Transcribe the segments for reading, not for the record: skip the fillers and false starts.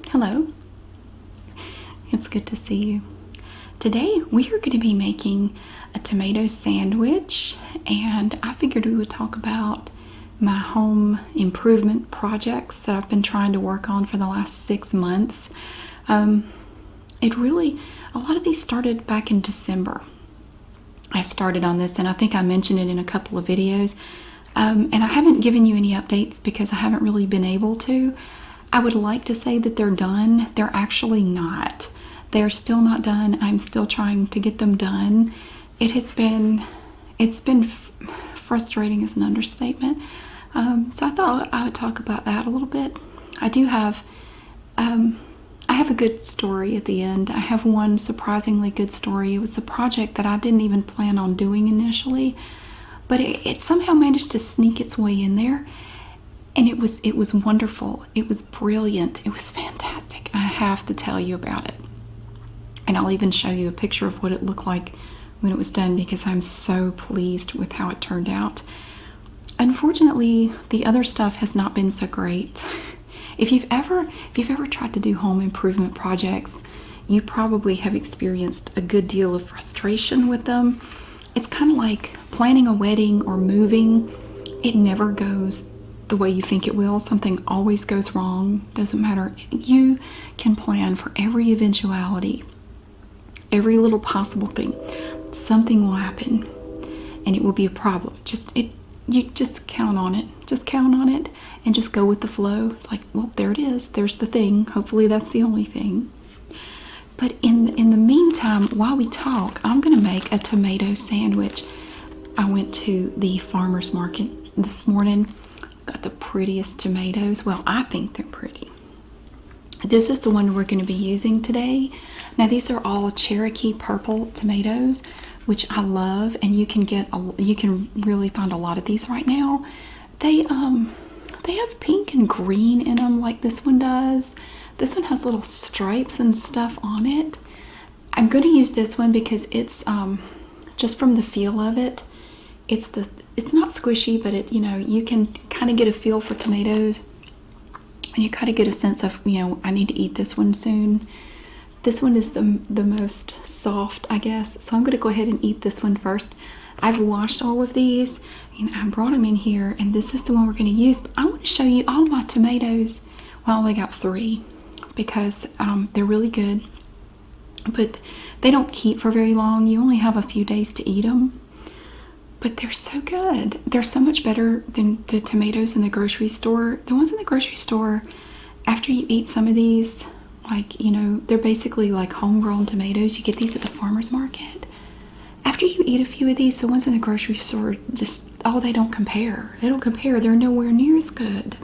Hello. It's good to see you. Today we are going to be making a tomato sandwich, and I figured we would talk about my home improvement projects that I've been trying to work on for the last 6 months. A lot of these started back in December. I started on this, and I think I mentioned it in a couple of videos. And I haven't given you any updates because I haven't really been able to. I would like to say that they're done. They're actually not. They're still not done. I'm still trying to get them done. It's been frustrating is an understatement. So I thought I would talk about that a little bit. I have a good story at the end. I have one surprisingly good story. It was the project that I didn't even plan on doing initially, but it somehow managed to sneak its way in there, and it was wonderful. It was brilliant. It was fantastic. I have to tell you about it, and I'll even show you a picture of what it looked like when it was done because I'm so pleased with how it turned out. Unfortunately, the other stuff has not been so great. If you've ever tried to do home improvement projects, you probably have experienced a good deal of frustration with them. It's kind of like planning a wedding or moving. It never goes the way you think it will. Something always goes wrong. Doesn't matter. You can plan for every eventuality, every little possible thing. Something will happen, and it will be a problem. You just count on it. Just count on it and just go with the flow. It's like, well, there it is. There's the thing. Hopefully that's the only thing. But in the meantime, while we talk, I'm going to make a tomato sandwich. I went to the farmer's market this morning. Got the prettiest tomatoes. Well, I think they're pretty. This is the one we're going to be using today. Now, these are all Cherokee purple tomatoes, which I love, and you can really find a lot of these right now. They have pink and green in them like this one does. This one has little stripes and stuff on it. I'm going to use this one because it's just from the feel of it. It's not squishy, but you can kind of get a feel for tomatoes, and you kind of get a sense of, I need to eat this one soon. This one is the most soft, I guess. So I'm going to go ahead and eat this one first. I've washed all of these, and I brought them in here, and this is the one we're going to use. But I want to show you all my tomatoes. Well, I only got 3 because they're really good, but they don't keep for very long. You only have a few days to eat them, but they're so good. They're so much better than the tomatoes in the grocery store. The ones in the grocery store, after you eat some of these, they're basically like homegrown tomatoes. You get these at the farmer's market. After you eat a few of these, the ones in the grocery store they don't compare. They don't compare. They're nowhere near as good.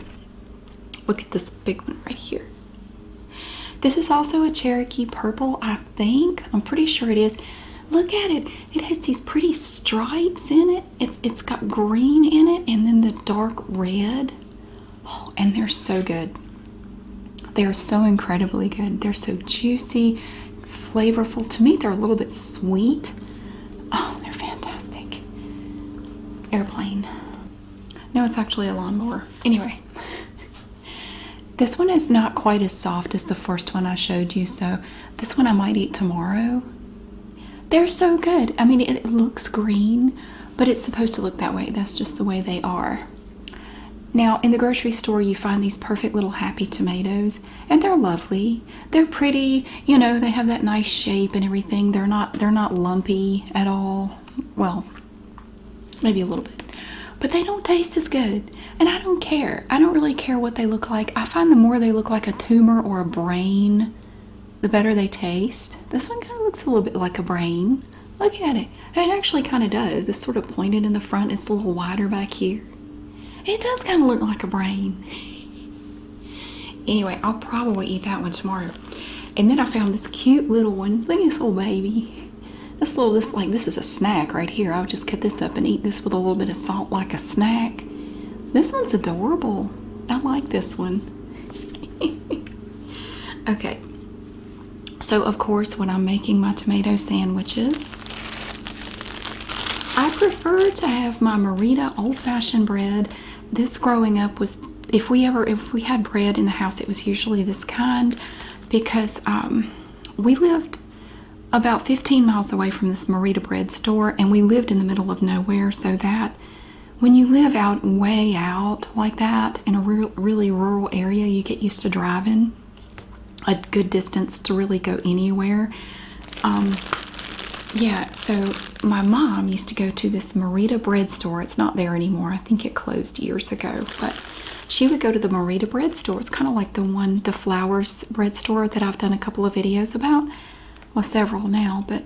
Look at this big one right here. This is also a Cherokee purple, I think. I'm pretty sure it is. Look at it. It has these pretty stripes in it. It's got green in it and then the dark red. Oh, and they're so good. They're so incredibly good. They're so juicy, flavorful. To me, they're a little bit sweet. Oh, they're fantastic. Airplane. No, it's actually a lawnmower. Anyway, this one is not quite as soft as the first one I showed you, so this one I might eat tomorrow. They're so good. I mean, it looks green, but it's supposed to look that way. That's just the way they are. Now, in the grocery store, you find these perfect little happy tomatoes, and they're lovely. They're pretty, they have that nice shape and everything. They're not lumpy at all. Well, maybe a little bit. But they don't taste as good, and I don't care. I don't really care what they look like. I find the more they look like a tumor or a brain, the better they taste. This one kind of looks a little bit like a brain. Look at it. It actually kind of does. It's sort of pointed in the front. It's a little wider back here. It does kind of look like a brain. Anyway, I'll probably eat that one tomorrow. And then I found this cute little one. Look at this little baby. This is a snack right here. I would just cut this up and eat this with a little bit of salt like a snack. This one's adorable. I like this one. Okay. So, of course, when I'm making my tomato sandwiches, I prefer to have my Merita old-fashioned bread. This growing up was if we had bread in the house, it was usually this kind, because we lived about 15 miles away from this Merita bread store, and we lived in the middle of nowhere, so that when you live out way out like that in a really rural area, you get used to driving a good distance to really go anywhere. Yeah, so my mom used to go to this Merita bread store. It's not there anymore. I think it closed years ago, but she would go to the Merita bread store. It's kind of like the Flowers bread store that I've done a couple of videos about. Well, several now, but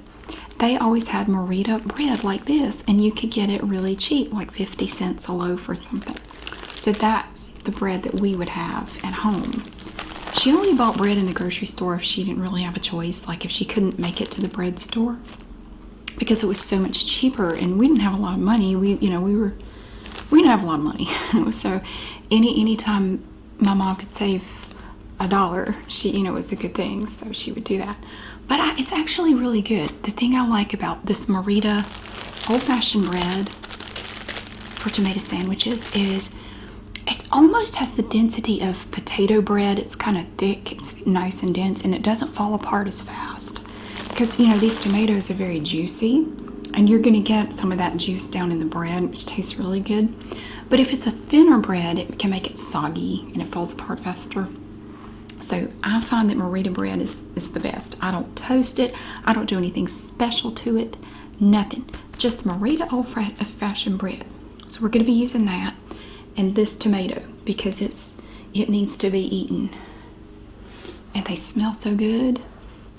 they always had Merita bread like this, and you could get it really cheap, like 50 cents a loaf or something. So that's the bread that we would have at home. She only bought bread in the grocery store if she didn't really have a choice, like if she couldn't make it to the bread store, because it was so much cheaper, and we didn't have a lot of money. We didn't have a lot of money. So any time my mom could save $1, it was a good thing, so she would do that. But it's actually really good. The thing I like about this Merita old-fashioned bread for tomato sandwiches is it almost has the density of potato bread. It's kind of thick, it's nice and dense, and it doesn't fall apart as fast. Because, these tomatoes are very juicy, and you're going to get some of that juice down in the bread, which tastes really good. But if it's a thinner bread, it can make it soggy, and it falls apart faster. So I find that Merita bread is the best. I don't toast it. I don't do anything special to it. Nothing. Just Merita old-fashioned bread. So we're going to be using that and this tomato because it needs to be eaten. And they smell so good.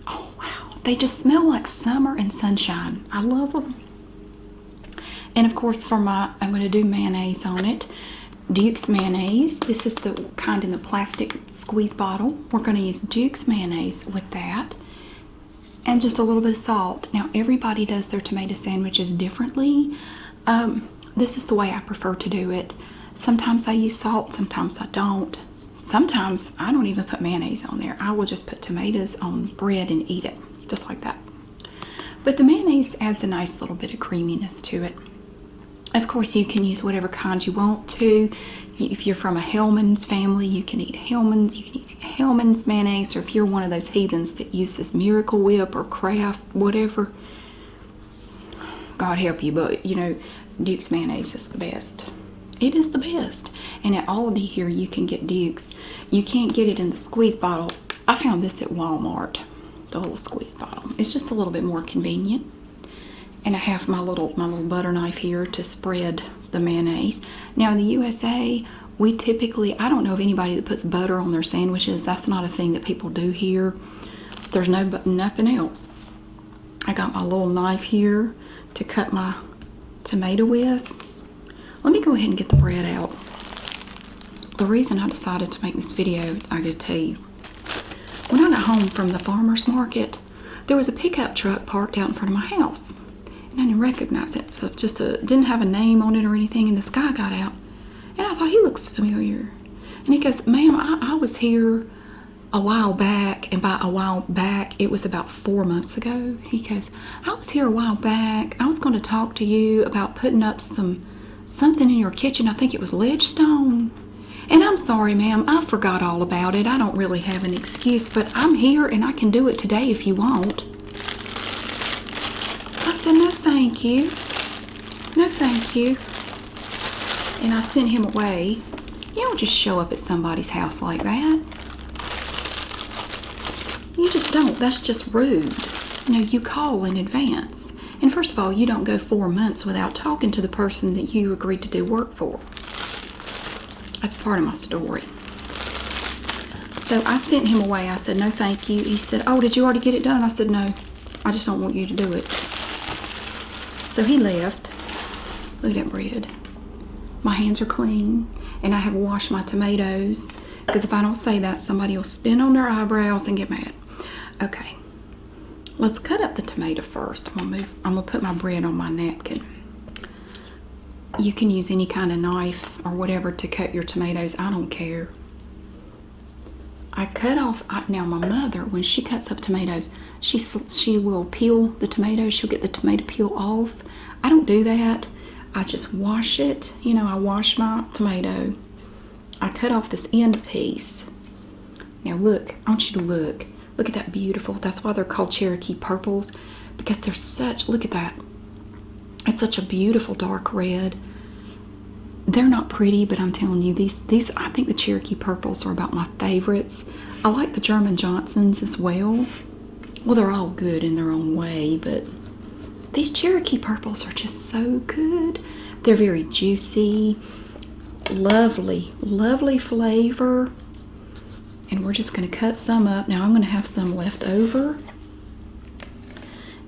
Oh, wow. They just smell like summer and sunshine. I love them. And of course, I'm going to do mayonnaise on it. Duke's mayonnaise. This is the kind in the plastic squeeze bottle. We're going to use Duke's mayonnaise with that. And just a little bit of salt. Now, everybody does their tomato sandwiches differently. This is the way I prefer to do it. Sometimes I use salt, sometimes I don't. Sometimes I don't even put mayonnaise on there. I will just put tomatoes on bread and eat it, just like that. But the mayonnaise adds a nice little bit of creaminess to it. Of course, you can use whatever kind you want to. If you're from a Hellmann's family, you can eat Hellmann's. You can use Hellmann's mayonnaise, or if you're one of those heathens that uses Miracle Whip or Kraft, whatever, God help you, but Duke's mayonnaise is the best. It is the best. And at Aldi here, you can get Duke's. You can't get it in the squeeze bottle. I found this at Walmart, the little squeeze bottle. It's just a little bit more convenient. And I have my little butter knife here to spread the mayonnaise. Now in the USA, we typically, I don't know of anybody that puts butter on their sandwiches. That's not a thing that people do here. There's nothing else. I got my little knife here to cut my tomato with. Let me go ahead and get the bread out. The reason I decided to make this video, I gotta tell you. When I got home from the farmer's market, there was a pickup truck parked out in front of my house. And I didn't recognize it, so didn't have a name on it or anything, and this guy got out. And I thought, he looks familiar. And he goes, ma'am, I was here a while back, and by a while back, it was about 4 months ago. He goes, I was here a while back. I was going to talk to you about putting up something in your kitchen. I think it was ledge stone. And I'm sorry, ma'am, I forgot all about it. I don't really have an excuse, but I'm here and I can do it today if you want. I said, no thank you. No thank you. And I sent him away. You don't just show up at somebody's house like that. You just don't. That's just rude. You call in advance. And first of all, you don't go 4 months without talking to the person that you agreed to do work for. That's part of my story. So I sent him away. I said, no thank you. He said, oh, did you already get it done? I said, no, I just don't want you to do it. So he left. Look at that bread. My hands are clean, and I have washed my tomatoes, because if I don't say that, somebody will spin on their eyebrows and get mad. Okay, let's cut up the tomato first. I'm gonna put my bread on my napkin. You can use any kind of knife or whatever to cut your tomatoes. I don't care. I cut off, now my mother, when she cuts up tomatoes, she will peel the tomatoes. She'll get the tomato peel off. I don't do that. I just wash it. I wash my tomato, I cut off this end piece. Now look, I want you to look. Look at that beautiful, that's why they're called Cherokee purples, because they're such, look at that. It's such a beautiful dark red. They're not pretty, but I'm telling you, these I think the Cherokee purples are about my favorites. I like the German Johnsons as well. Well, they're all good in their own way, but these Cherokee purples are just so good. They're very juicy, lovely, lovely flavor. And we're just going to cut some up. Now I'm going to have some left over.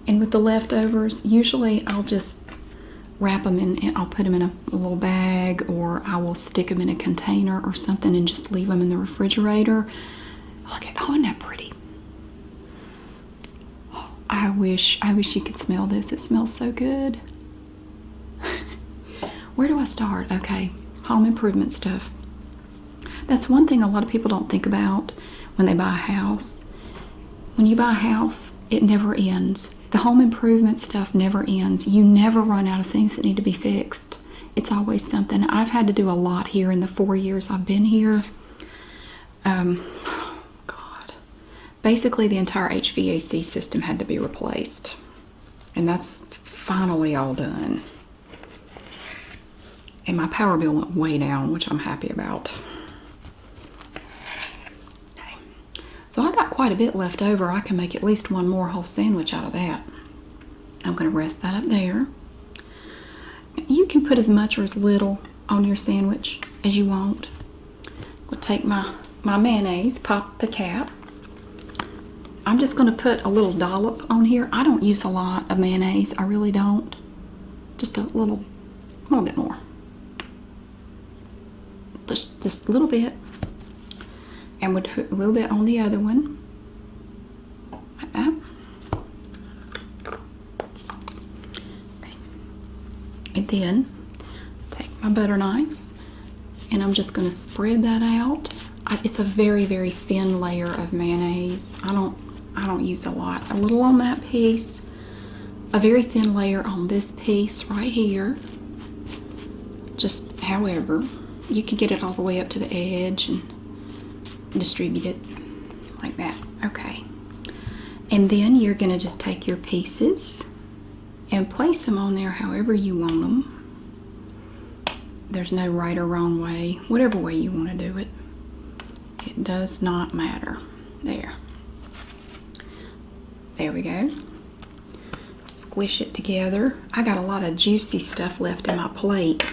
And with the leftovers, usually I'll just wrap them in, I'll put them in a little bag, or I will stick them in a container or something and just leave them in the refrigerator. Look at, oh, isn't that pretty? I wish you could smell this. It smells so good. Where do I start? Okay, home improvement stuff. That's one thing a lot of people don't think about when they buy a house. When you buy a house, it never ends. The home improvement stuff never ends. You never run out of things that need to be fixed. It's always something. I've had to do a lot here in the 4 years I've been here. God. Basically, the entire HVAC system had to be replaced. And that's finally all done. And my power bill went way down, which I'm happy about. So I got quite a bit left over. I can make at least one more whole sandwich out of that. I'm going to rest that up there. You can put as much or as little on your sandwich as you want. We'll take my mayonnaise, pop the cap. I'm just going to put a little dollop on here. I don't use a lot of mayonnaise. I really don't. Just a little bit more. Just a little bit. And we'll put a little bit on the other one, like that. Okay. And then take my butter knife, and I'm just going to spread that out. It's a very, very thin layer of mayonnaise. I don't use a lot. A little on that piece, a very thin layer on this piece right here. Just however, you can get it all the way up to the edge and distribute it like that. Okay. And then you're going to just take your pieces and place them on there however you want them. There's no right or wrong way. Whatever way you want to do it. It does not matter. There. There we go. Squish it together. I got a lot of juicy stuff left in my plate.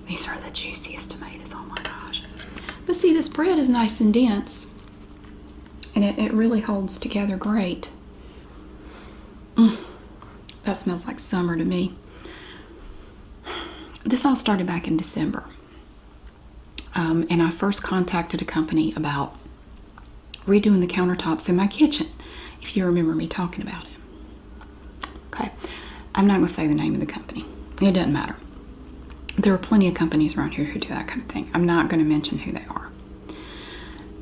These are the juiciest tomatoes. Oh my gosh. But see, this bread is nice and dense, and it really holds together great. That smells like summer to me. This all started back in December, and I first contacted a company about redoing the countertops in my kitchen, if you remember me talking about it. Okay, I'm not going to say the name of the company. It doesn't matter. There are plenty of companies around here who do that kind of thing. I'm not going to mention who they are.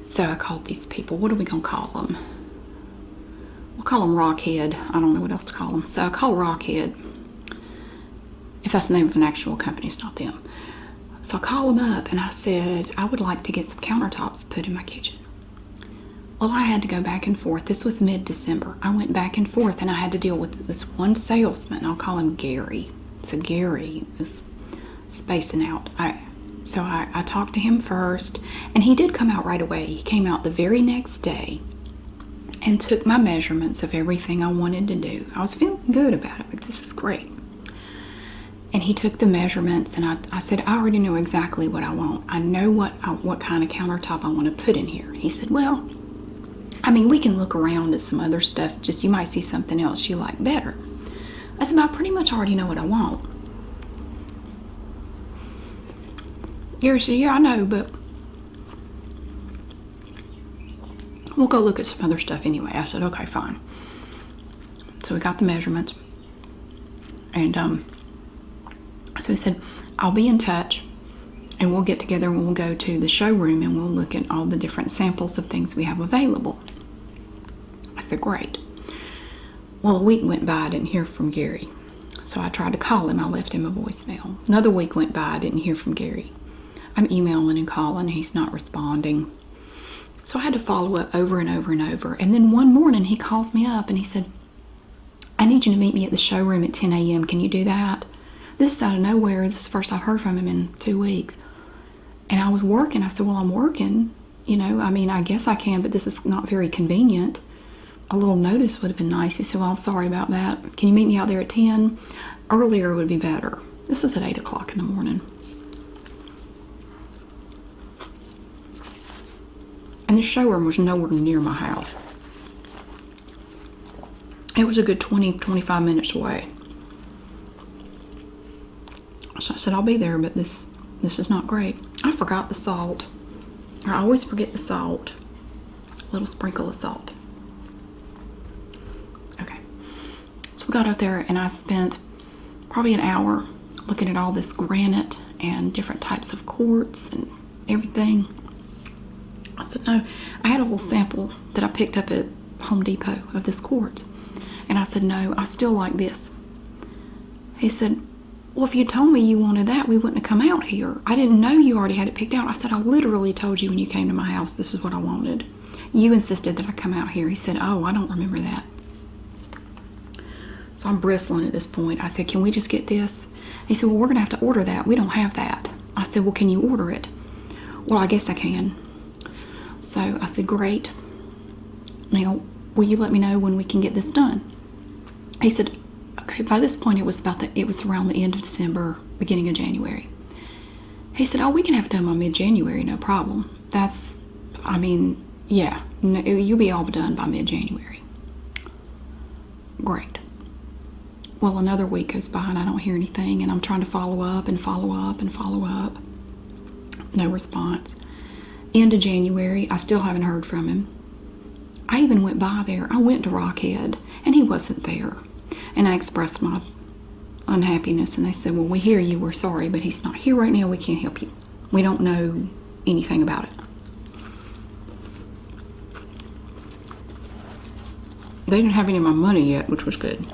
So I called these people. What are we going to call them? We'll call them Rockhead. I don't know what else to call them. So I call Rockhead. If that's the name of an actual company, it's not them. So I call them up and I said, I would like to get some countertops put in my kitchen. Well, I had to go back and forth. This was mid-December. I went back and forth and I had to deal with this one salesman. I'll call him Gary. So Gary is spacing out. So I talked to him first, and he did come out right away. He came out the very next day and took my measurements of everything I wanted to do. I was feeling good about it. Like, this is great. And he took the measurements, and I said, I already know exactly what I want. I know what kind of countertop I want to put in here. He said, well, I mean, we can look around at some other stuff. Just you might see something else you like better. I said, I pretty much already know what I want. Gary said, yeah, I know, but we'll go look at some other stuff anyway. I said, okay, fine. So we got the measurements. And so he said, I'll be in touch, and we'll get together and we'll go to the showroom and we'll look at all the different samples of things we have available. I said, great. Well, a week went by, I didn't hear from Gary. So I tried to call him. I left him a voicemail. Another week went by, I didn't hear from Gary. I'm emailing and calling, and he's not responding. So I had to follow up over and over and over. And then one morning he calls me up and he said, I need you to meet me at the showroom at 10 a.m. Can you do that? This is out of nowhere. This is the first I've heard from him in 2 weeks. And I was working. I said, well, I'm working. You know, I mean, I guess I can, but this is not very convenient. A little notice would have been nice. He said, well, I'm sorry about that. Can you meet me out there at 10? Earlier would be better. This was at 8 o'clock in the morning. And the showroom was nowhere near my house. It was a good 20-25 minutes away. So I said, I'll be there, but this is not great. I forgot the salt. I always forget the salt. A little sprinkle of salt. Okay. So we got out there and I spent probably an hour looking at all this granite and different types of quartz and everything. I said, no, I had a little sample that I picked up at Home Depot of this quartz. And I said, no, I still like this. He said, well, if you told me you wanted that, we wouldn't have come out here. I didn't know you already had it picked out. I said, I literally told you when you came to my house, this is what I wanted. You insisted that I come out here. He said, oh, I don't remember that. So I'm bristling at this point. I said, can we just get this? He said, well, we're going to have to order that. We don't have that. I said, well, can you order it? Well, I guess I can. So I said, great. Now, will you let me know when we can get this done? He said, okay, by this point it was around the end of December, beginning of January. He said, oh, we can have it done by mid-January, no problem. Yeah, no, you'll be all done by mid-January. Great. Well, another week goes by and I don't hear anything, and I'm trying to follow up and follow up and follow up. No response. End of January, I still haven't heard from him. I even went by there. I went to Rockhead, and he wasn't there. And I expressed my unhappiness, and they said, well, we hear you, we're sorry, but he's not here right now, we can't help you. We don't know anything about it. They didn't have any of my money yet, which was good.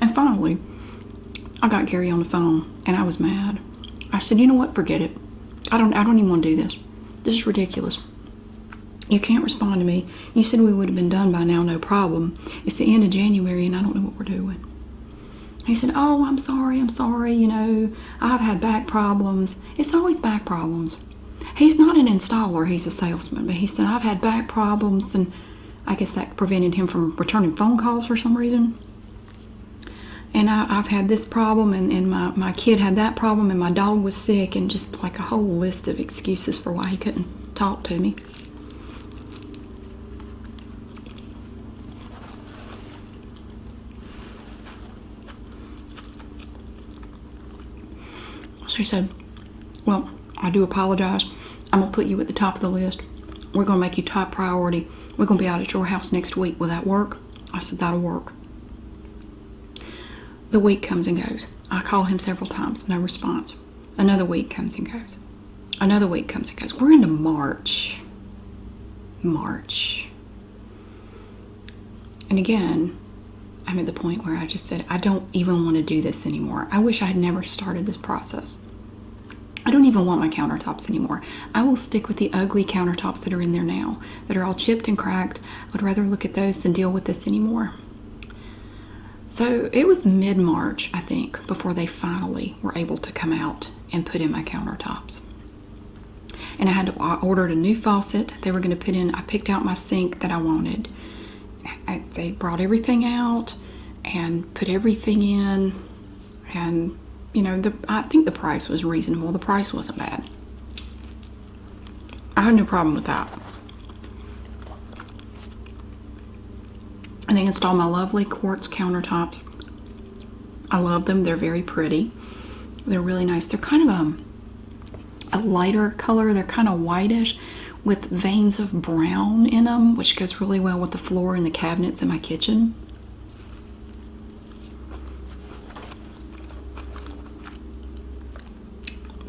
And finally, I got Gary on the phone, and I was mad. I said, you know what, forget it. I don't even want to do this. This is ridiculous. You can't respond to me. You said we would have been done by now, no problem. It's the end of January and I don't know what we're doing. He said, oh, I'm sorry, you know, I've had back problems. It's always back problems. He's not an installer, he's a salesman, but he said, I've had back problems, and I guess that prevented him from returning phone calls for some reason. And I've had this problem, and my kid had that problem, and my dog was sick, and just like a whole list of excuses for why he couldn't talk to me. So he said, well, I do apologize. I'm going to put you at the top of the list. We're going to make you top priority. We're going to be out at your house next week. Will that work? I said, that'll work. The week comes and goes. I call him several times, no response. Another week comes and goes. Another week comes and goes. We're into March. And again, I'm at the point where I just said, I don't even want to do this anymore. I wish I had never started this process. I don't even want my countertops anymore. I will stick with the ugly countertops that are in there now, that are all chipped and cracked. I would rather look at those than deal with this anymore. So it was mid-March, I think, before they finally were able to come out and put in my countertops. And I ordered a new faucet. They were going to put in, I picked out my sink that I wanted. They brought everything out and put everything in, and you know, I think the price was reasonable. The price wasn't bad. I had no problem with that. And they installed my lovely quartz countertops. I love them. They're very pretty. They're really nice. They're kind of a lighter color. They're kind of whitish with veins of brown in them, which goes really well with the floor and the cabinets in my kitchen.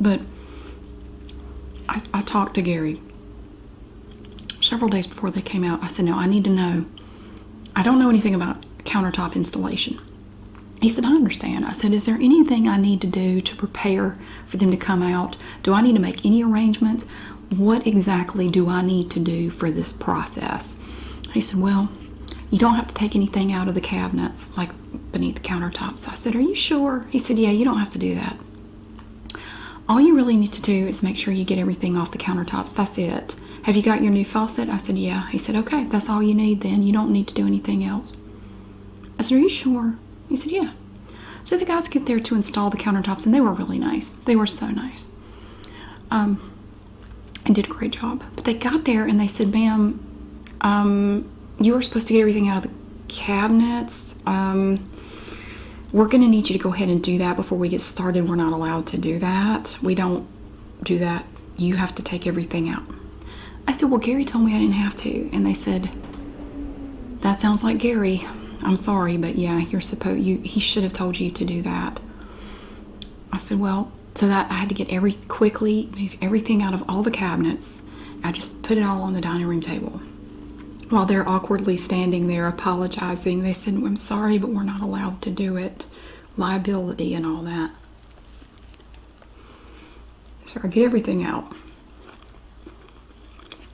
But I talked to Gary several days before they came out. I said, no, I need to know. I don't know anything about countertop installation. He said, I understand. I said, is there anything I need to do to prepare for them to come out? Do I need to make any arrangements? What exactly do I need to do for this process? He said, well, you don't have to take anything out of the cabinets, like beneath the countertops. I said, are you sure? He said, yeah, you don't have to do that. All you really need to do is make sure you get everything off the countertops. That's it. Have you got your new faucet? I said, yeah. He said, okay, that's all you need then. You don't need to do anything else. I said, are you sure? He said, yeah. So the guys get there to install the countertops, and they were really nice. They were so nice. And did a great job. But they got there and they said, ma'am, you were supposed to get everything out of the cabinets. We're going to need you to go ahead and do that before we get started. We're not allowed to do that. We don't do that. You have to take everything out. I said, well, Gary told me I didn't have to. And they said, that sounds like Gary. I'm sorry, but yeah, he should have told you to do that. I said, well, so that I had to get quickly move everything out of all the cabinets. I just put it all on the dining room table. While they're awkwardly standing there apologizing, they said, I'm sorry, but we're not allowed to do it. Liability and all that. So I get everything out.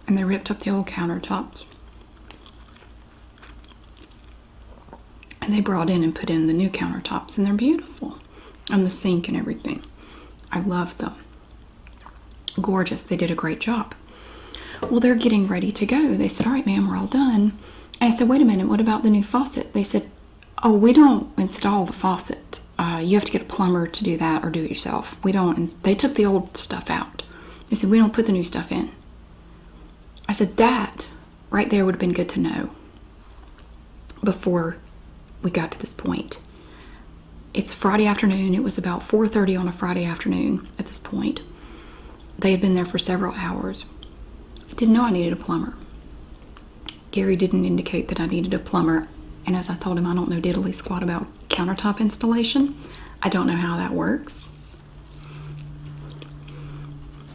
And they ripped up the old countertops. And they brought in and put in the new countertops, and they're beautiful. And the sink and everything. I love them. Gorgeous. They did a great job. Well, they're getting ready to go. They said, all right, ma'am, we're all done. And I said, wait a minute, what about the new faucet? They said, oh, we don't install the faucet. You have to get a plumber to do that or do it yourself. We don't. They took the old stuff out. They said, we don't put the new stuff in. I said, that right there would have been good to know before we got to this point. It's Friday afternoon. It was about 4:30 on a Friday afternoon at this point. They had been there for several hours. I didn't know I needed a plumber. Gary didn't indicate that I needed a plumber. And as I told him, I don't know diddly squat about countertop installation. I don't know how that works.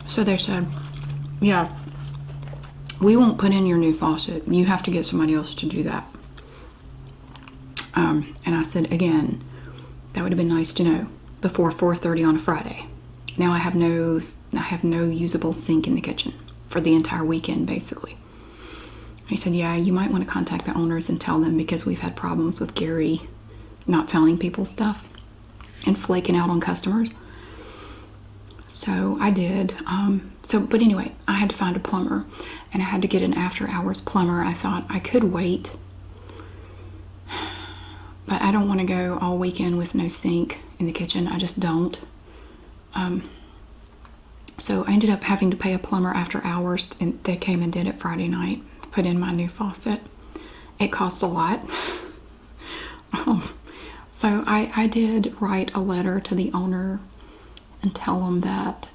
So they said, yeah, we won't put in your new faucet. You have to get somebody else to do that. And I said, again, that would have been nice to know before 4:30 on a Friday. Now I have no usable sink in the kitchen for the entire weekend, basically. He said, yeah, you might want to contact the owners and tell them, because we've had problems with Gary not telling people stuff and flaking out on customers. So I did. But anyway, I had to find a plumber, and I had to get an after-hours plumber. I thought I could wait, but I don't want to go all weekend with no sink in the kitchen. I just don't. So I ended up having to pay a plumber after hours, and they came and did it Friday night, put in my new faucet. It cost a lot. So I did write a letter to the owner and tell them that,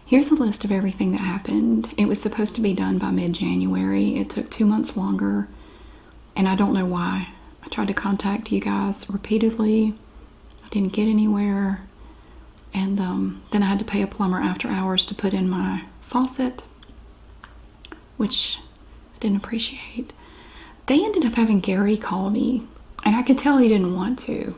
here's a list of everything that happened. It was supposed to be done by mid-January. It took 2 months longer, and I don't know why. I tried to contact you guys repeatedly. I didn't get anywhere. And then I had to pay a plumber after hours to put in my faucet, which I didn't appreciate. They ended up having Gary call me, and I could tell he didn't want to.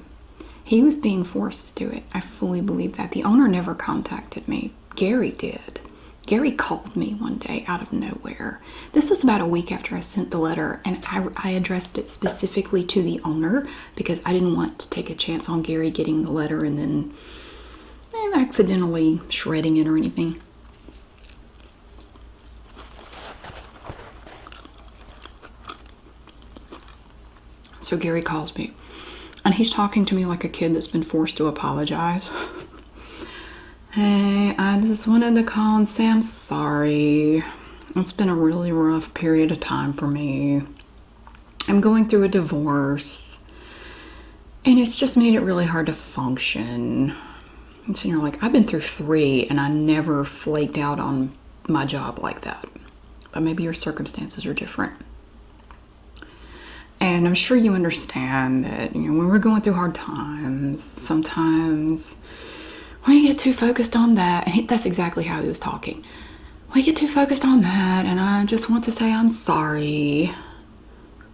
He was being forced to do it. I fully believe that. The owner never contacted me. Gary did. Gary called me one day out of nowhere. This was about a week after I sent the letter, and I addressed it specifically to the owner because I didn't want to take a chance on Gary getting the letter and then accidentally shredding it or anything. So Gary calls me, and he's talking to me like a kid that's been forced to apologize. Hey, I just wanted to call and say I'm sorry. It's been a really rough period of time for me. I'm going through a divorce, and it's just made it really hard to function. And so you're like, I've been through 3, and I never flaked out on my job like that. But maybe your circumstances are different. And I'm sure you understand that, when we're going through hard times, sometimes we get too focused on that. And that's exactly how he was talking. We get too focused on that, and I just want to say I'm sorry.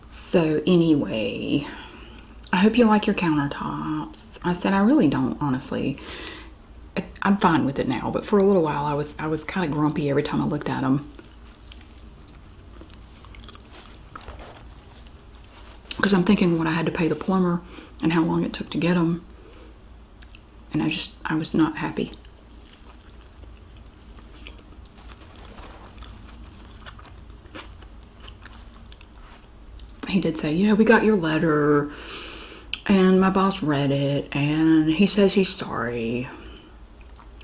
So anyway, I hope you like your countertops. I said, I really don't, honestly. I'm fine with it now, but for a little while I was kind of grumpy every time I looked at them. Because I'm thinking what I had to pay the plumber and how long it took to get them. And I was not happy. He did say, yeah, we got your letter, and my boss read it, and he says he's sorry.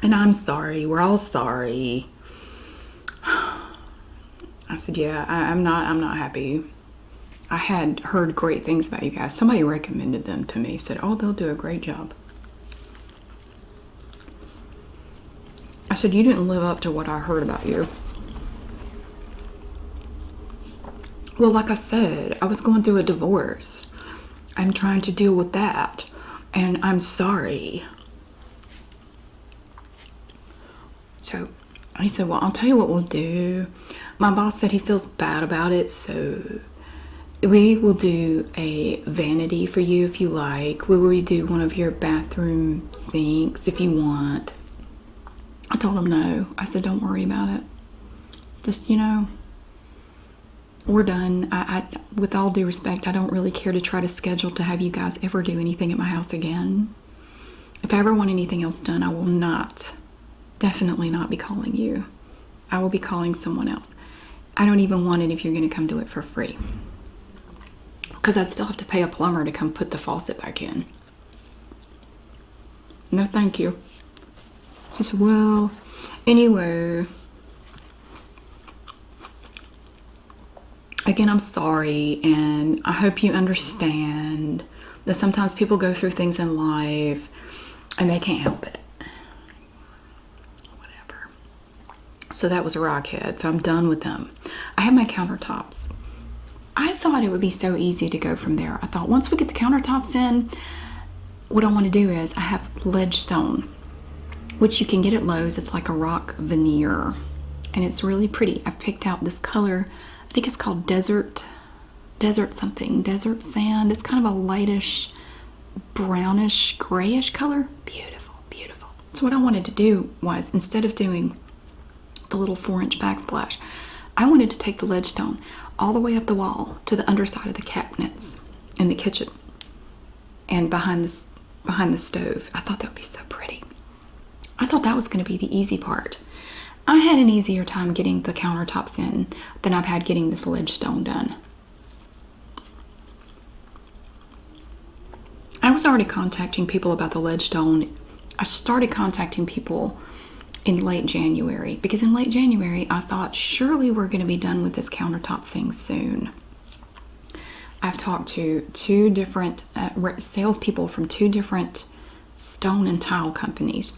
And I'm sorry. We're all sorry. I said, yeah, I'm not happy. I had heard great things about you guys. Somebody recommended them to me, said, oh, they'll do a great job. I said, you didn't live up to what I heard about you. Well, like I said, I was going through a divorce. I'm trying to deal with that, and I'm sorry. So he said, well, I'll tell you what we'll do. My boss said he feels bad about it, so we will do a vanity for you if you like. We'll redo one of your bathroom sinks if you want. I told him no. I said, don't worry about it. Just, we're done. With all due respect, I don't really care to try to schedule to have you guys ever do anything at my house again. If I ever want anything else done, I will definitely not be calling you. I will be calling someone else. I don't even want it if you're going to come do it for free. Because I'd still have to pay a plumber to come put the faucet back in. No, thank you. She said, well, anyway. Again, I'm sorry, and I hope you understand that sometimes people go through things in life and they can't help it. Whatever. So that was a rockhead, so I'm done with them. I have my countertops. I thought it would be so easy to go from there. I thought once we get the countertops in, what I want to do is I have ledge stone, which you can get at Lowe's. It's like a rock veneer, and it's really pretty. I picked out this color. I think it's called desert sand. It's kind of a lightish, brownish, grayish color. Beautiful, beautiful. So what I wanted to do was, instead of doing the little 4-inch backsplash, I wanted to take the ledge stone all the way up the wall to the underside of the cabinets in the kitchen and behind the stove. I thought that would be so pretty. I thought that was going to be the easy part. I had an easier time getting the countertops in than I've had getting this ledge stone done. I was already contacting people about the ledge stone. I started contacting people in late January, because in late January I thought surely we're going to be done with this countertop thing soon. I've talked to 2 different salespeople from 2 different stone and tile companies.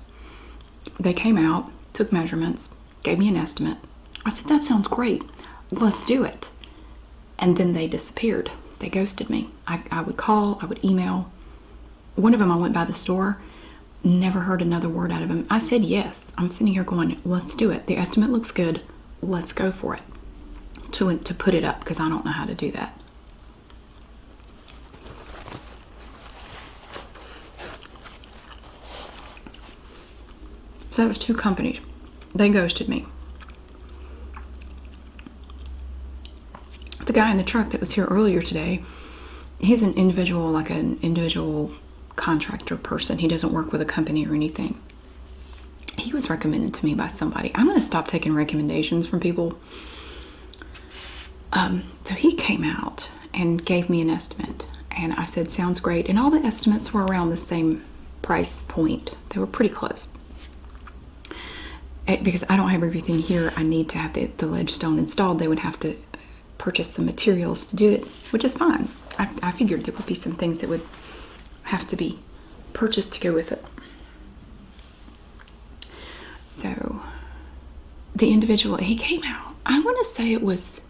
They came out, took measurements, gave me an estimate. I said, that sounds great. Let's do it. And then they disappeared. They ghosted me. I would call, I would email. One of them, I went by the store, never heard another word out of him. I said yes. I'm sitting here going, let's do it. The estimate looks good. Let's go for it. To put it up, because I don't know how to do that. So that was 2 companies. They ghosted me. The guy in the truck that was here earlier today, he's an individual, like an individual contractor person. He doesn't work with a company or anything. He was recommended to me by somebody. I'm going to stop taking recommendations from people. So he came out and gave me an estimate. And I said, sounds great. And all the estimates were around the same price point. They were pretty close. Because I don't have everything here I need to have the ledge stone installed, they would have to purchase some materials to do it, which is fine. I figured there would be some things that would have to be purchased to go with it. So the individual, he came out, I want to say it was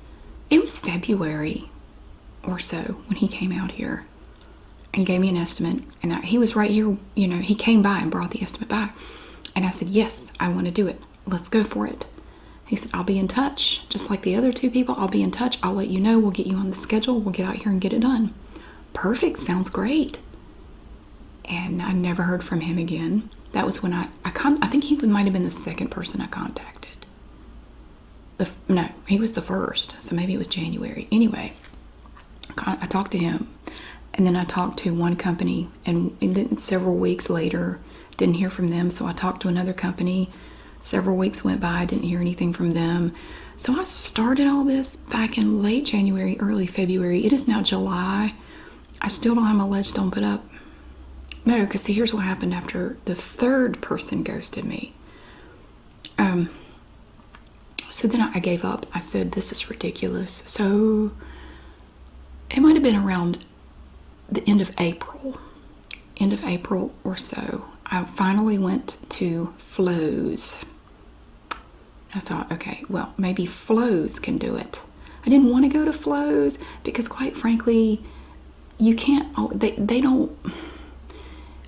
February or so when he came out here and gave me an estimate. And he was right here, he came by and brought the estimate by. And I said, yes, I want to do it. Let's go for it. He said, I'll be in touch. Just like the other 2 people, I'll be in touch. I'll let you know. We'll get you on the schedule. We'll get out here and get it done. perfect, sounds great. And I never heard from him again. That was when I think he might have been the second person I contacted. No, he was the first, so maybe it was January. Anyway, I talked to him, and then I talked to one company, and then several weeks later, didn't hear from them, so I talked to another company. Several weeks went by, didn't hear anything from them. So I started all this back in late January, early February. It is now July. I still don't have my Ledgestone put up. No, because see, here's what happened after the third person ghosted me. So then I gave up. I said, this is ridiculous. So it might have been around the end of April or so. I finally went to Flows. I thought, okay, well, maybe Flows can do it. I didn't want to go to Flows because, quite frankly, you can't, they don't,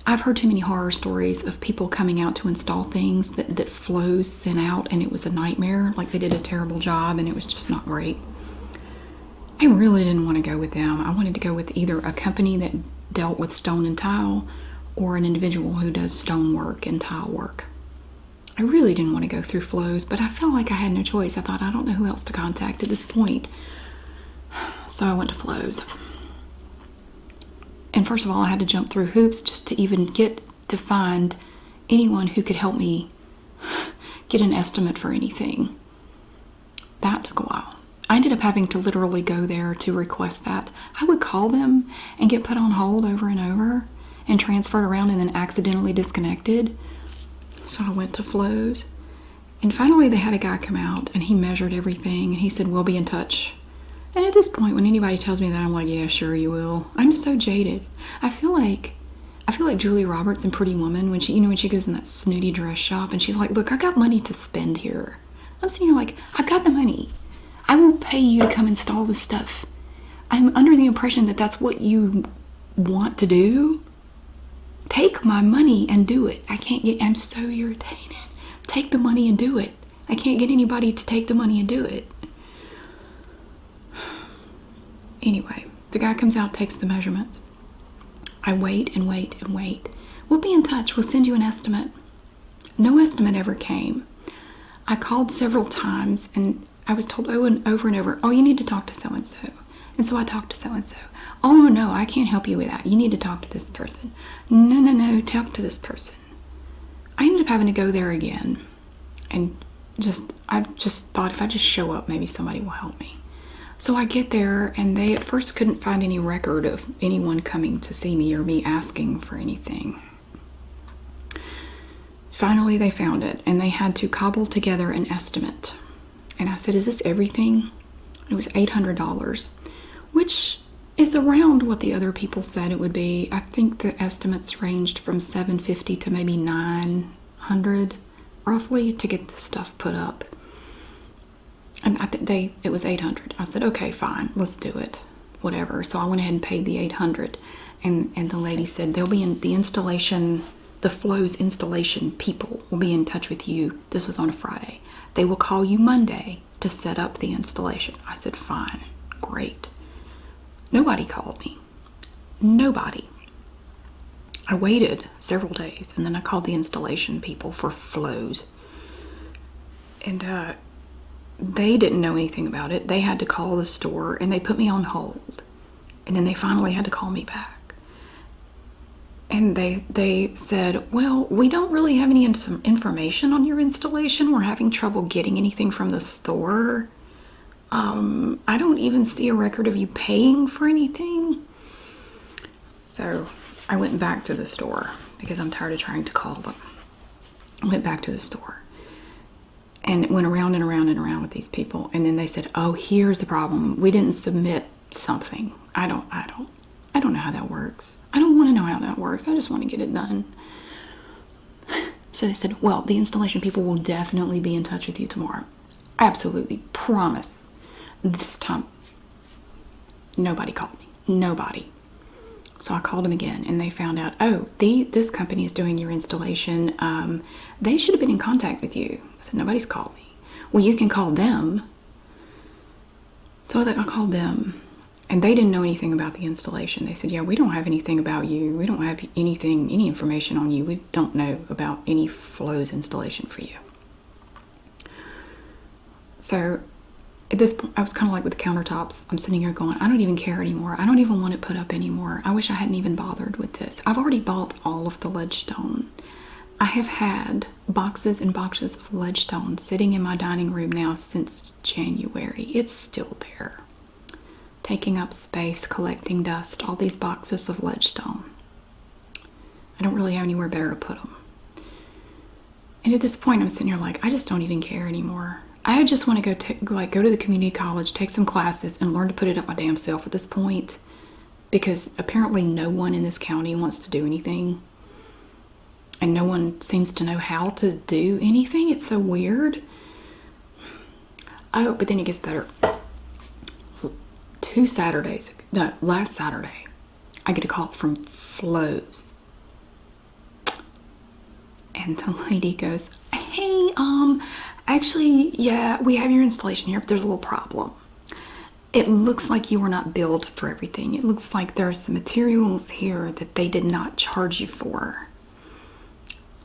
I've heard too many horror stories of people coming out to install things that Flows sent out, and it was a nightmare. Like, they did a terrible job, and it was just not great. I really didn't want to go with them. I wanted to go with either a company that dealt with stone and tile or an individual who does stone work and tile work. I really didn't want to go through Flows, but I felt like I had no choice. I thought, I don't know who else to contact at this point. So I went to Flows. And first of all, I had to jump through hoops just to even get to find anyone who could help me get an estimate for anything. That took a while. I ended up having to literally go there to request that. I would call them and get put on hold over and over and transferred around and then accidentally disconnected. So I went to Flows. And finally they had a guy come out and he measured everything and he said, we'll be in touch. And at this point, when anybody tells me that, I'm like, yeah, sure you will. I'm so jaded. I feel like Julia Roberts in Pretty Woman when she goes in that snooty dress shop and she's like, look, I got money to spend here. I'm sitting here like, I got the money. I will pay you to come install this stuff. I'm under the impression that that's what you want to do. Take my money and do it. I'm so irritated. Take the money and do it. I can't get anybody to take the money and do it. Anyway, the guy comes out, takes the measurements. I wait and wait and wait. We'll be in touch. We'll send you an estimate. No estimate ever came. I called several times and I was told over and over, oh, you need to talk to so-and-so. And so I talked to so-and-so. Oh, no, I can't help you with that. You need to talk to this person. No, talk to this person. I ended up having to go there again. And I just thought if I just show up, maybe somebody will help me. So I get there, and they at first couldn't find any record of anyone coming to see me or me asking for anything. Finally, they found it, and they had to cobble together an estimate. And I said, is this everything? It was $800, which is around what the other people said it would be. I think the estimates ranged from $750 to maybe $900, roughly, to get the stuff put up. And I think it was $800. I said, okay, fine, let's do it, whatever. So I went ahead and paid the $800, and the lady said they'll be in the installation. The Flows installation people will be in touch with you. This was on a Friday. They will call you Monday to set up the installation. I said, fine, great. Nobody called me. Nobody. I waited several days, and then I called the installation people for Flows. And they didn't know anything about it. They had to call the store, and they put me on hold. And then they finally had to call me back. And they said, well, we don't really have any information on your installation. We're having trouble getting anything from the store. I don't even see a record of you paying for anything. So I went back to the store because I'm tired of trying to call them. I went back to the store and went around and around and around with these people. And then they said, oh, here's the problem. We didn't submit something. I don't know how that works. I don't want to know how that works. I just want to get it done. So they said, well, the installation people will definitely be in touch with you tomorrow. Absolutely. Promise. This time, nobody called me. Nobody. So I called them again, and they found out, oh, this company is doing your installation. They should have been in contact with you. I said, nobody's called me. Well, you can call them. So I called them, And they didn't know anything about the installation. They said, yeah, we don't have anything about you. We don't have any information on you. We don't know about any flows installation for you. So at this point, I was kind of like with the countertops. I'm sitting here going, I don't even care anymore. I don't even want it put up anymore. I wish I hadn't even bothered with this. I've already bought all of the ledgestone. I have had boxes and boxes of ledgestone sitting in my dining room now since January. It's still there, taking up space, collecting dust, all these boxes of ledgestone. I don't really have anywhere better to put them. And at this point, I'm sitting here like, I just don't even care anymore. I just want to go to the community college, take some classes, and learn to put it up my damn self at this point, because apparently no one in this county wants to do anything, and no one seems to know how to do anything. It's so weird. Oh, but then it gets better. Last Saturday, I get a call from Flows. And the lady goes, hey, actually, yeah, we have your installation here, but there's a little problem. It looks like you were not billed for everything. It looks like there are some materials here that they did not charge you for.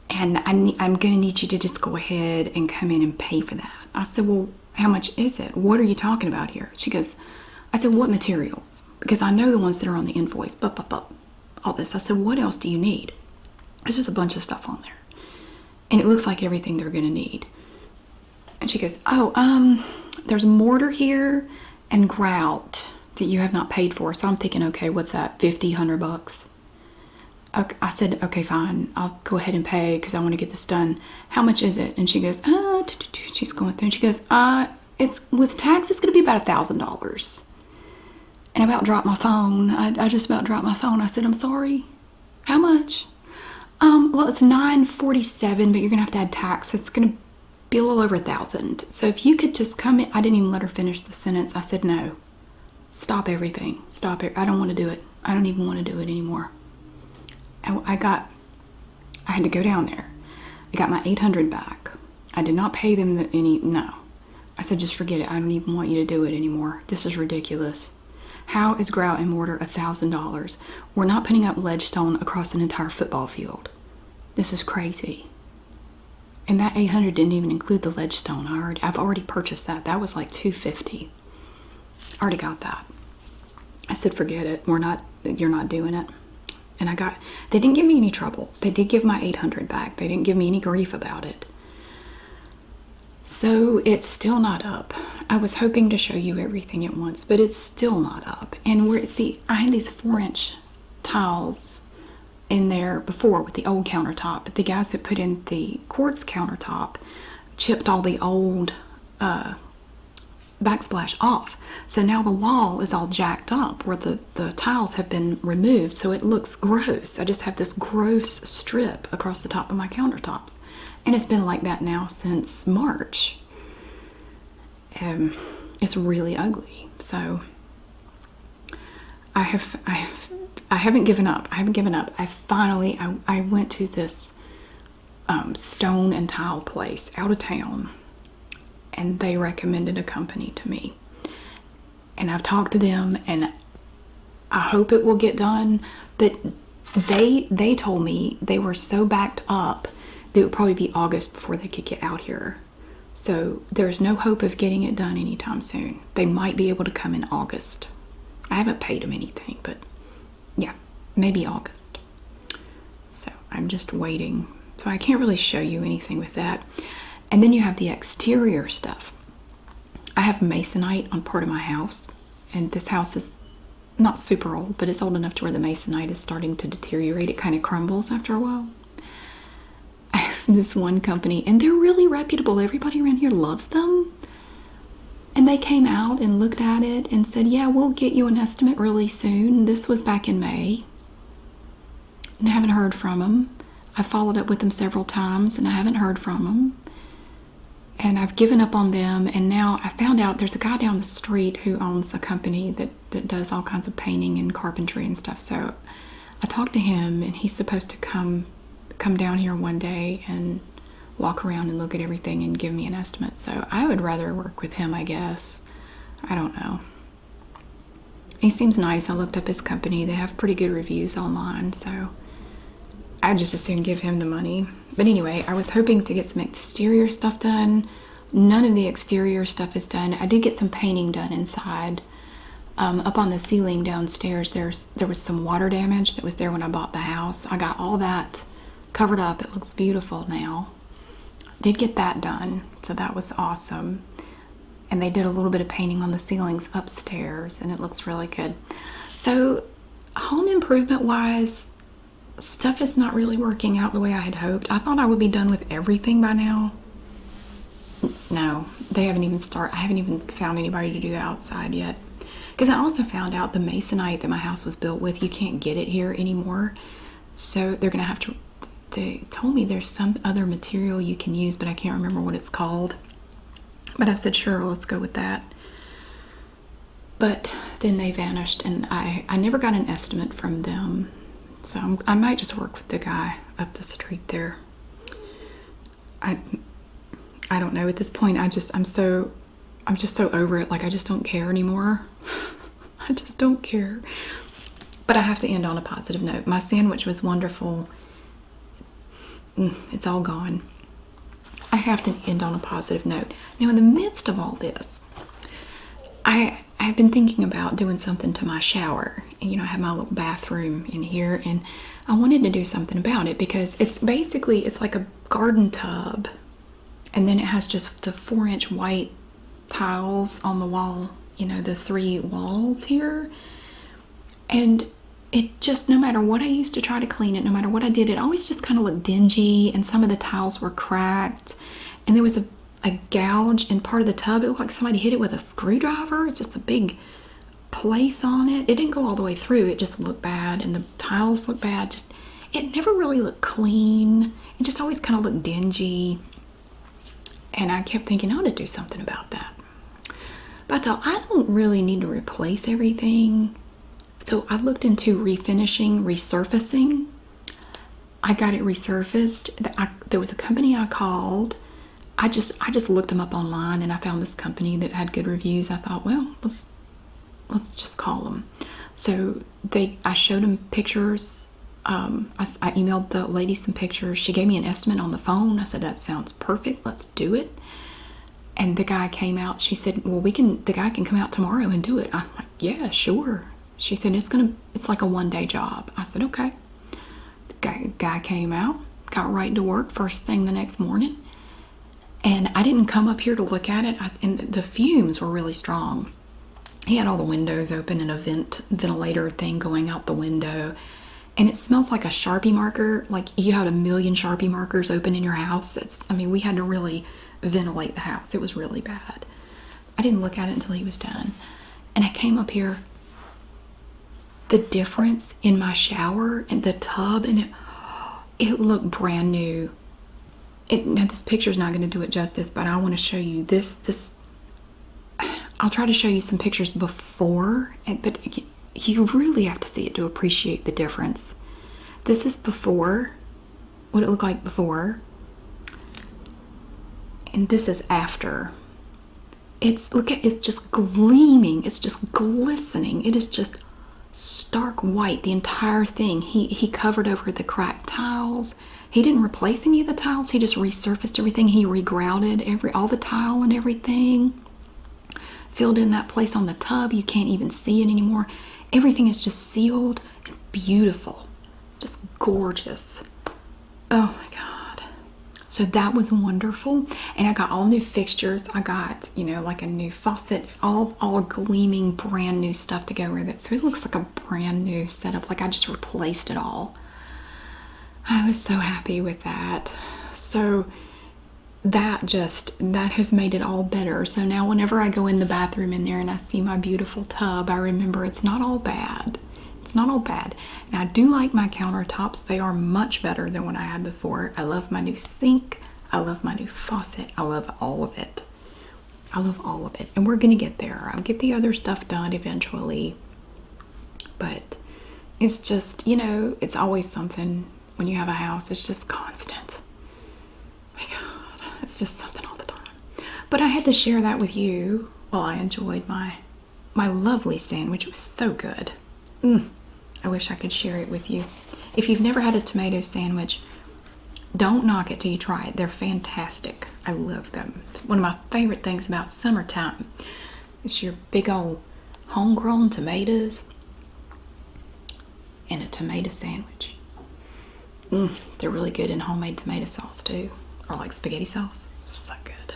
And I'm going to need you to just go ahead and come in and pay for that. I said, well, how much is it? What are you talking about here? She goes, I said, what materials? Because I know the ones that are on the invoice, all this. I said, what else do you need? There's just a bunch of stuff on there. And it looks like everything they're going to need. And she goes, oh, there's mortar here and grout that you have not paid for. So I'm thinking, okay, what's that, $50, $100? Okay, I said, okay, fine. I'll go ahead and pay because I want to get this done. How much is it? And she goes, she's going through and she goes, it's with tax, it's going to be about $1,000. And I about dropped my phone. I just about dropped my phone. I said, I'm sorry. How much? Well, it's $947, but you're going to have to add tax. So it's going to be a little over $1,000. So if you could just come in. I didn't even let her finish the sentence. I said, no. Stop everything. Stop it. I don't want to do it. I don't even want to do it anymore. I had to go down there. I got my $800 back. I did not pay them no. I said, just forget it. I don't even want you to do it anymore. This is ridiculous. How is grout and mortar $1,000? We're not putting up ledgestone across an entire football field. This is crazy. And that $800 didn't even include the ledgestone. I've already purchased that. That was like $250. I already got that. I said, forget it. You're not doing it. And they didn't give me any trouble. They did give my $800 back. They didn't give me any grief about it. So it's still not up. I was hoping to show you everything at once, but it's still not up. And I had these 4-inch tiles in there before with the old countertop, but the guys that put in the quartz countertop chipped all the old backsplash off. So now the wall is all jacked up where the tiles have been removed, so it looks gross. I just have this gross strip across the top of my countertops. And it's been like that now since March. It's really ugly. So I haven't given up. I went to this stone and tile place out of town, and they recommended a company to me. And I've talked to them, and I hope it will get done. But they told me they were so backed up that it would probably be August before they could get out here. So there's no hope of getting it done anytime soon. They might be able to come in August. I haven't paid them anything, but yeah, maybe August. So I'm just waiting. So I can't really show you anything with that. And then you have the exterior stuff. I have masonite on part of my house, and this house is not super old, but it's old enough to where the masonite is starting to deteriorate. It kind of crumbles after a while. I have this one company, and they're really reputable. Everybody around here loves them. And they came out and looked at it and said, yeah, we'll get you an estimate really soon. This was back in May. And I haven't heard from them. I followed up with them several times, and I haven't heard from them. And I've given up on them, and now I found out there's a guy down the street who owns a company that does all kinds of painting and carpentry and stuff. So I talked to him, and he's supposed to come down here one day and walk around and look at everything and give me an estimate. So I would rather work with him, I guess. I don't know. He seems nice. I looked up his company. They have pretty good reviews online, so I'd just as soon give him the money. But anyway, I was hoping to get some exterior stuff done. None of the exterior stuff is done. I did get some painting done inside. Up on the ceiling downstairs, there was some water damage that was there when I bought the house. I got all that covered up. It looks beautiful now. Did get that done, so that was awesome. And they did a little bit of painting on the ceilings upstairs, and it looks really good. So, home improvement wise, stuff is not really working out the way I had hoped. I thought I would be done with everything by now. No, they haven't even started. I haven't even found anybody to do the outside yet. Because I also found out the masonite that my house was built with, you can't get it here anymore. So they're going to have to, they told me there's some other material you can use, but I can't remember what it's called. But I said, sure, let's go with that. But then they vanished, and I never got an estimate from them. So I might just work with the guy up the street there. I don't know. At this point, I'm just so over it. Like, I just don't care anymore. I just don't care. But I have to end on a positive note. My sandwich was wonderful. It's all gone. I have to end on a positive note. Now, in the midst of all this, I've been thinking about doing something to my shower. And, you know, I have my little bathroom in here, and I wanted to do something about it because it's like a garden tub. And then it has just the 4-inch white tiles on the wall, you know, the 3 walls here. And it just, no matter what I used to try to clean it, no matter what I did, it always just kind of looked dingy, and some of the tiles were cracked, and there was a gouge in part of the tub. It looked like somebody hit it with a screwdriver. It's just a big place on it. It didn't go all the way through. It just looked bad, and the tiles looked bad. Just, it never really looked clean. It just always kind of looked dingy. And I kept thinking I ought to do something about that. But I thought, I don't really need to replace everything. So I looked into refinishing, resurfacing. I got it resurfaced. There was a company I called. I just looked them up online, and I found this company that had good reviews. I thought, well, let's just call them. So I showed them pictures. I emailed the lady some pictures. She gave me an estimate on the phone. I said, that sounds perfect. Let's do it. And the guy came out. She said, well, the guy can come out tomorrow and do it. I'm like, yeah, sure. She said, it's like a 1-day job. I said, okay. The guy came out, got right to work first thing the next morning. And I didn't come up here to look at it. And the fumes were really strong. He had all the windows open and a ventilator thing going out the window. And it smells like a Sharpie marker, like you had 1,000,000 Sharpie markers open in your house. We had to really ventilate the house. It was really bad. I didn't look at it until he was done. And I came up here. The difference in my shower and the tub, and it looked brand new. Now this picture's not going to do it justice, but I want to show you this. I'll try to show you some pictures before, but you really have to see it to appreciate the difference. This is before, what it looked like before, and this is after. It's just gleaming. It's just glistening. It is just stark white, the entire thing. He covered over the cracked tiles. He didn't replace any of the tiles. He just resurfaced everything. He regrouted all the tile and everything. Filled in that place on the tub. You can't even see it anymore. Everything is just sealed and beautiful. Just gorgeous. Oh my God. So that was wonderful. And I got all new fixtures. I got, like a new faucet, all gleaming brand new stuff to go with it. So it looks like a brand new setup. Like I just replaced it all. I was so happy with that. So that has made it all better. So now whenever I go in the bathroom in there and I see my beautiful tub, I remember it's not all bad. It's not all bad. And I do like my countertops. They are much better than what I had before. I love my new sink. I love my new faucet. I love all of it. I love all of it. And we're going to get there. I'll get the other stuff done eventually. But it's just, it's always something when you have a house. It's just constant. My God, it's just something all the time. But I had to share that with you while I enjoyed my my lovely sandwich. It was so good. I wish I could share it with you. If you've never had a tomato sandwich, don't knock it till you try it. They're fantastic. I love them. It's one of my favorite things about summertime. It's your big old homegrown tomatoes and a tomato sandwich. They're really good in homemade tomato sauce too, or like spaghetti sauce. So good.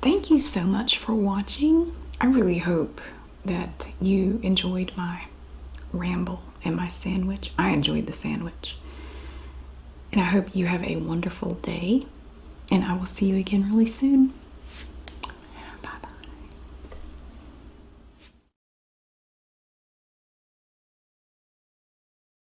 Thank you so much for watching. I really hope that you enjoyed my ramble and my sandwich. I enjoyed the sandwich. And I hope you have a wonderful day. And I will see you again really soon.